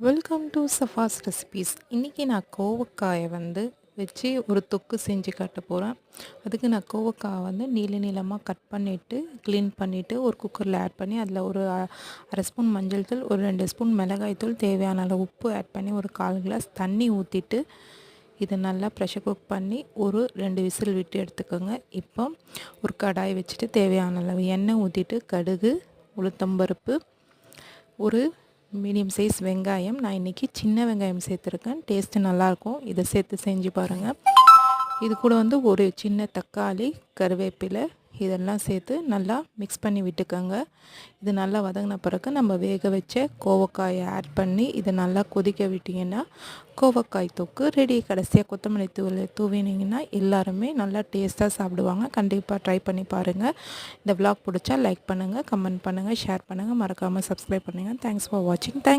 Welcome to சஃபாஸ் recipes. இன்றைக்கி நான் கோவக்காயை வச்சு ஒரு தொக்கு செஞ்சு காட்ட போகிறேன். அதுக்கு நான் கோவக்காய் நீளமாக கட் பண்ணிவிட்டு க்ளீன் பண்ணிவிட்டு ஒரு குக்கரில் ஆட் பண்ணி அதில் ஒரு அரை ஸ்பூன் மஞ்சள் தூள், ஒரு 2 ஸ்பூன் மிளகாய் தூள், தேவையான அளவு உப்பு ஆட் பண்ணி ஒரு 1/4 கிளாஸ் தண்ணி ஊற்றிட்டு இதை நல்லா ப்ரெஷர் குக் பண்ணி ஒரு 2 விசில் விட்டு எடுத்துக்கோங்க. இப்போ ஒரு கடாய் வச்சுட்டு தேவையான அளவு எண்ணெய் ஊற்றிட்டு கடுகு, உளுத்தம்பருப்பு, ஒரு மீடியம் சைஸ் வெங்காயம், நான் இன்றைக்கி சின்ன வெங்காயம் சேர்த்துருக்கேன். டேஸ்ட்டு நல்லாயிருக்கும். இதை சேர்த்து செஞ்சு பாருங்கள். இது கூட ஒரு சின்ன தக்காளி, கருவேப்பிலை இதெல்லாம் சேர்த்து நல்லா மிக்ஸ் பண்ணி விட்டுக்கோங்க. இது நல்லா வதங்கின பிறகு நம்ம வேக வச்ச கோவக்காயை ஆட் பண்ணி இதை நல்லா கொதிக்க விட்டிங்கன்னா கோவக்காய் தொக்கு ரெடி. கடைசியாக கொத்தமல்லி தூவினீங்கன்னா எல்லாருமே நல்லா டேஸ்ட்டாக சாப்பிடுவாங்க. கண்டிப்பாக ட்ரை பண்ணி பாருங்கள். இந்த விலாக் பிடிச்சா லைக் பண்ணுங்கள், கமெண்ட் பண்ணுங்கள், ஷேர் பண்ணுங்கள், மறக்காமல் சப்ஸ்கிரைப் பண்ணுங்கள். தேங்க்ஸ் ஃபார் வாட்சிங்.